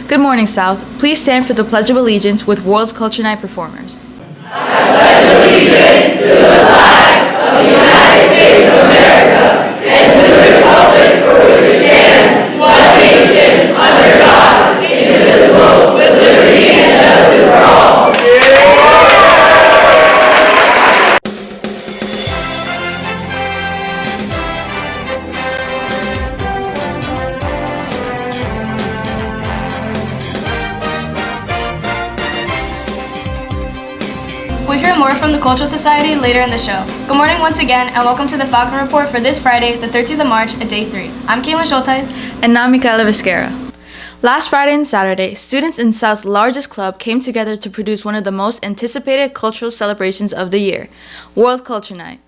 Good morning, South. Please stand for the Pledge of Allegiance with World Culture Night performers. We'll hear more from the Cultural Society later in the show. Good morning once again, and welcome to the Falcon Report for this Friday, the 13th of March at Day 3. I'm Caitlin Schulteis. And now Michaela Viscara. Last Friday and Saturday, students in South's largest club came together to produce one of the most anticipated cultural celebrations of the year, World Culture Night.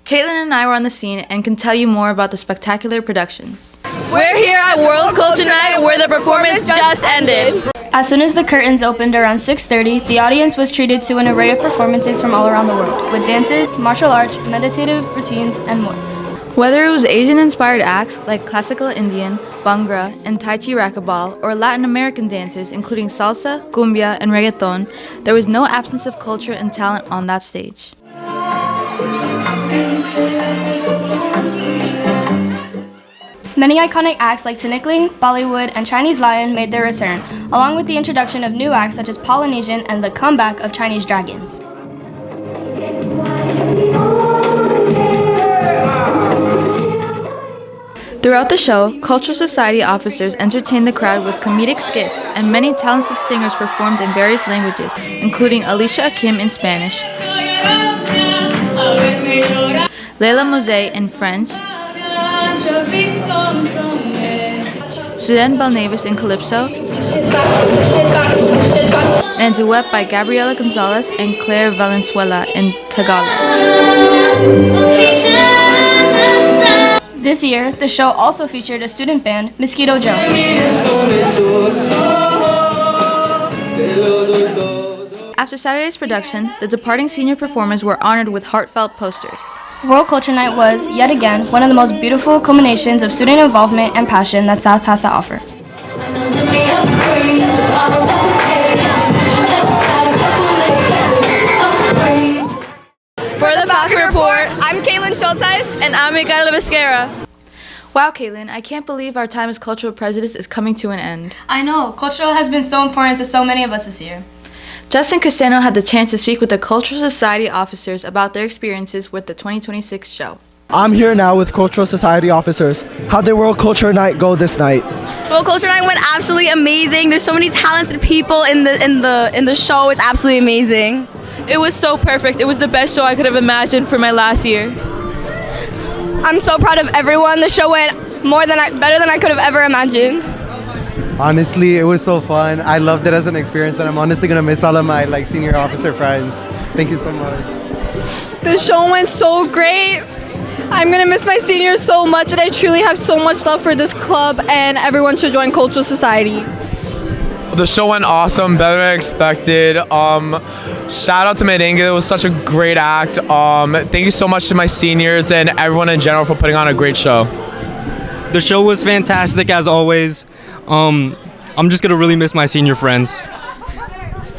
Caitlin and I were on the scene and can tell you more about the spectacular productions. We're here at World Culture Night where the performance just ended. As soon as the curtains opened around 6:30, the audience was treated to an array of performances from all around the world, with dances, martial arts, meditative routines, and more. Whether it was Asian-inspired acts like classical Indian, Bhangra, and Tai Chi racquetball, or Latin American dances including salsa, cumbia, and reggaeton, there was no absence of culture and talent on that stage. Many iconic acts like Tinikling, Bollywood, and Chinese Lion made their return, along with the introduction of new acts such as Polynesian and the comeback of Chinese Dragon. Throughout the show, Cultural Society officers entertained the crowd with comedic skits, and many talented singers performed in various languages, including Alicia Akim in Spanish, Leila Mosé in French, Sudan Balnavis in Calypso, and a duet by Gabriela Gonzalez and Claire Valenzuela in Tagalog. This year, the show also featured a student band, Mosquito Joe. After Saturday's production, the departing senior performers were honored with heartfelt posters. World Culture Night was, yet again, one of the most beautiful culminations of student involvement and passion that South has to offer. For the Falcon Report, I'm Caitlin Schulteis. And I'm Michaela Viscara. Wow, Caitlin, I can't believe our time as cultural president is coming to an end. I know, cultural has been so important to so many of us this year. Justin Castano had the chance to speak with the Cultural Society officers about their experiences with the 2026 show. I'm here now with Cultural Society officers. How did World Culture Night go this night? World Culture Night went absolutely amazing. There's so many talented people in the show. It's absolutely amazing. It was so perfect. It was the best show I could have imagined for my last year. I'm so proud of everyone. The show went better than I could have ever imagined. Honestly, it was so fun. I loved it as an experience, and I'm honestly gonna miss all of my senior officer friends. Thank you so much. The show went so great. I'm gonna miss my seniors so much, and I truly have so much love for this club, and everyone should join Cultural Society. The show went awesome, better than expected. Shout out to Merengue, it was such a great act. Thank you so much to my seniors and everyone in general for putting on a great show. The show was fantastic as always. I'm just gonna really miss my senior friends.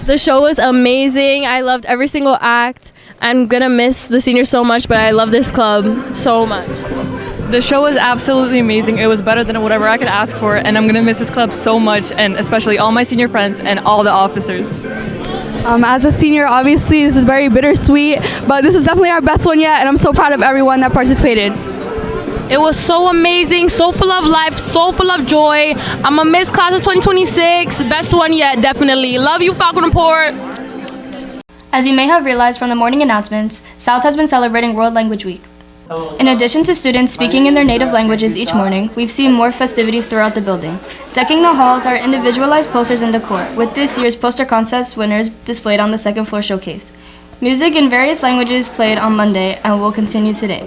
The show was amazing. I loved every single act. I'm gonna miss the seniors so much, but I love this club so much. The show was absolutely amazing. It was better than whatever I could ask for, and I'm gonna miss this club so much, and especially all my senior friends and all the officers. As a senior, obviously, this is very bittersweet, but this is definitely our best one yet, and I'm so proud of everyone that participated. It was so amazing, so full of life, so full of joy. I'm a Miss Class of 2026, best one yet, definitely. Love you, Falcon Report. As you may have realized from the morning announcements, South has been celebrating World Language Week. In addition to students speaking in their native languages each morning, we've seen more festivities throughout the building. Decking the halls are individualized posters and decor, with this year's poster contest winners displayed on the second floor showcase. Music in various languages played on Monday and will continue today.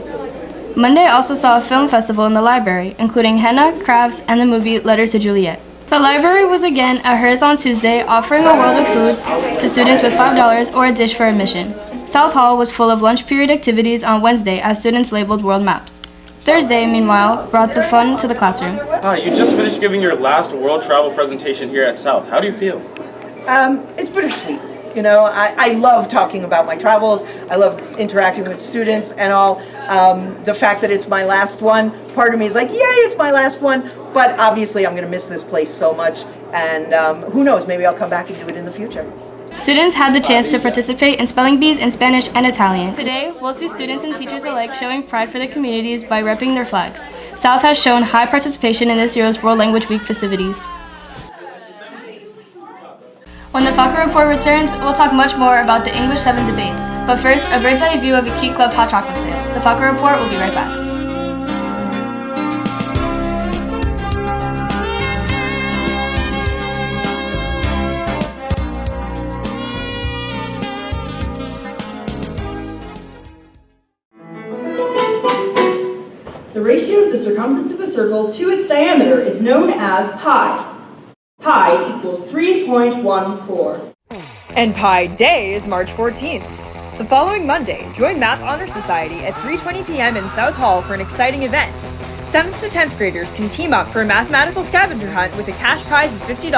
Monday also saw a film festival in the library, including henna, crafts, and the movie Letter to Juliet. The library was again at Hearth on Tuesday, offering a world of foods to students with $5 or a dish for admission. South Hall was full of lunch period activities on Wednesday as students labeled world maps. Thursday, meanwhile, brought the fun to the classroom. Hi, you just finished giving your last world travel presentation here at South. How do you feel? It's bittersweet. You know, I love talking about my travels. I love interacting with students and all. The fact that it's my last one, part of me is like, yay, it's my last one. But obviously, I'm going to miss this place so much. And who knows, maybe I'll come back and do it in the future. Students had the chance to participate in spelling bees in Spanish and Italian. Today, we'll see students and teachers alike showing pride for their communities by repping their flags. South has shown high participation in this year's World Language Week festivities. When the Falcon Report returns, we'll talk much more about the English 7 debates. But first, a bird's eye view of a Key Club hot chocolate sale. The Falcon Report will be right back. The ratio of the circumference of a circle to its diameter is known as pi. Pi equals 3.14. And Pi Day is March 14th. The following Monday, join Math Honor Society at 3:20 p.m. in South Hall for an exciting event. 7th to 10th graders can team up for a mathematical scavenger hunt with a cash prize of $50,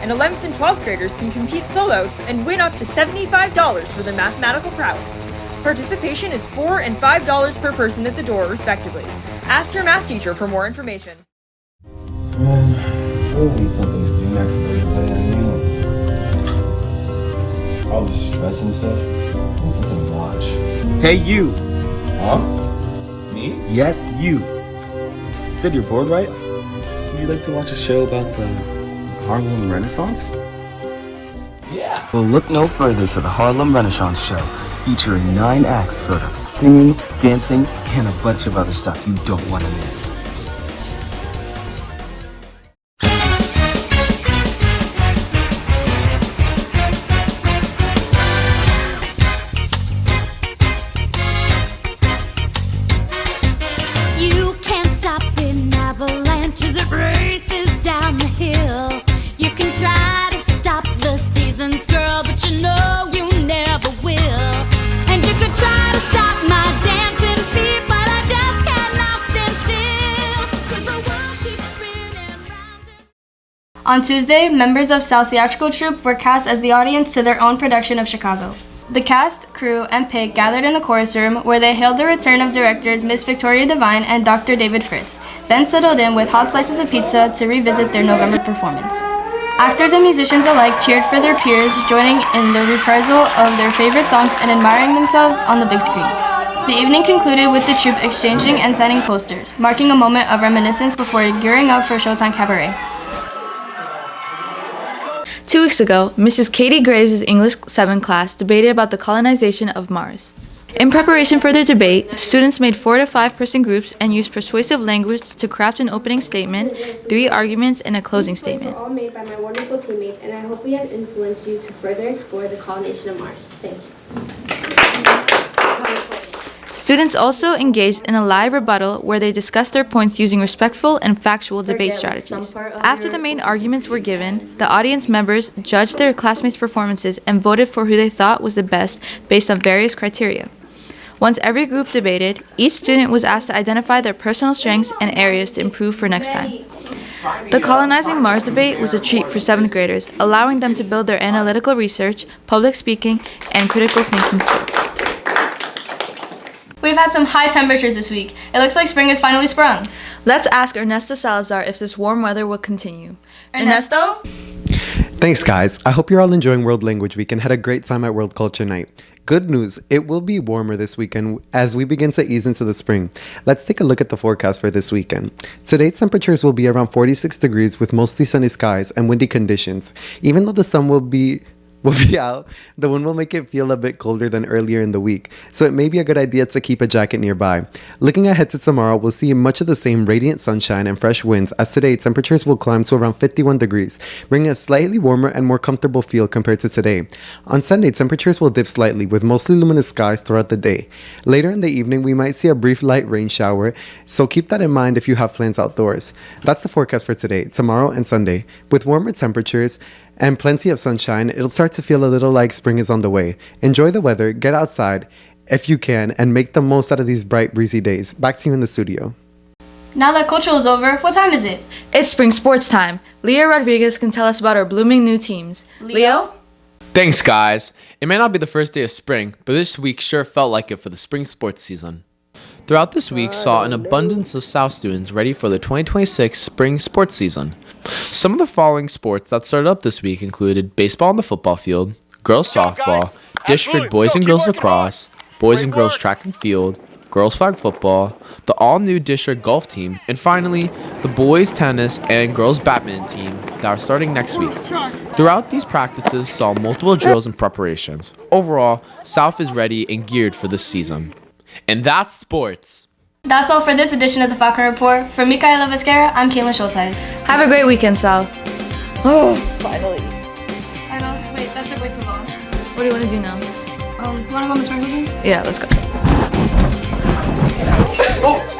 and 11th and 12th graders can compete solo and win up to $75 for their mathematical prowess. Participation is $4 and $5 per person at the door, respectively. Ask your math teacher for more information. Man, I really need something to do next Thursday. All the stress and stuff. I need something to watch. Hey, you! Huh? Me? Yes, you. Said you're bored, right? Would you like to watch a show about the Harlem Renaissance? Yeah! Well, look no further to the Harlem Renaissance Show, featuring 9 acts filled with singing, dancing, and a bunch of other stuff you don't want to miss. On Tuesday, members of South Theatrical Troupe were cast as the audience to their own production of Chicago. The cast, crew, and pig gathered in the chorus room where they hailed the return of directors Miss Victoria Devine and Dr. David Fritz, then settled in with hot slices of pizza to revisit their November performance. Actors and musicians alike cheered for their peers, joining in the reprisal of their favorite songs and admiring themselves on the big screen. The evening concluded with the troupe exchanging and signing posters, marking a moment of reminiscence before gearing up for Showtime Cabaret. 2 weeks ago, Mrs. Katie Graves' English 7 class debated about the colonization of Mars. In preparation for their debate, students made 4 to 5 person groups and used persuasive language to craft an opening statement, 3 arguments, and a closing statement. All made by my wonderful teammates, and I hope we have influenced you to further explore the colonization of Mars. Thank you. Students also engaged in a live rebuttal where they discussed their points using respectful and factual debate strategies. After the main arguments were given, the audience members judged their classmates' performances and voted for who they thought was the best based on various criteria. Once every group debated, each student was asked to identify their personal strengths and areas to improve for next time. The Colonizing Mars debate was a treat for 7th graders, allowing them to build their analytical research, public speaking, and critical thinking skills. We've had some high temperatures this week. It looks like spring has finally sprung. Let's ask Ernesto Salazar if this warm weather will continue. Ernesto? Thanks, guys. I hope you're all enjoying World Language Week and had a great time at World Culture Night. Good news, it will be warmer this weekend as we begin to ease into the spring. Let's take a look at the forecast for this weekend. Today's temperatures will be around 46 degrees with mostly sunny skies and windy conditions. Even though the sun will be out, the wind will make it feel a bit colder than earlier in the week, so it may be a good idea to keep a jacket nearby. Looking ahead to tomorrow, we'll see much of the same radiant sunshine and fresh winds, as today temperatures will climb to around 51 degrees, bringing a slightly warmer and more comfortable feel compared to today. On Sunday, temperatures will dip slightly with mostly luminous skies throughout the day. Later in the evening, we might see a brief light rain shower, so keep that in mind if you have plans outdoors. That's the forecast for today, tomorrow, and Sunday. With warmer temperatures and plenty of sunshine, it'll start to feel a little like spring is on the way. Enjoy the weather, get outside, if you can, and make the most out of these bright, breezy days. Back to you in the studio. Now that cultural is over, what time is it? It's spring sports time. Leo Rodriguez can tell us about our blooming new teams. Leo? Thanks, guys. It may not be the first day of spring, but this week sure felt like it for the spring sports season. Throughout this week saw an abundance of South students ready for the 2026 spring sports season. Some of the following sports that started up this week included baseball on the football field, girls softball, district boys and girls lacrosse, boys and girls track and field, girls flag football, the all-new district golf team, and finally, the boys tennis and girls badminton team that are starting next week. Throughout these practices saw multiple drills and preparations. Overall, South is ready and geared for this season. And that's sports. That's all for this edition of the Falcon Report. For Micaela Vizquera, I'm Caitlin Schulteis. Have a great weekend, South. Oh, finally. I know. Wait, that took way too long. What do you want to do now? You want to go on the sprinkler? Yeah, let's go. Oh!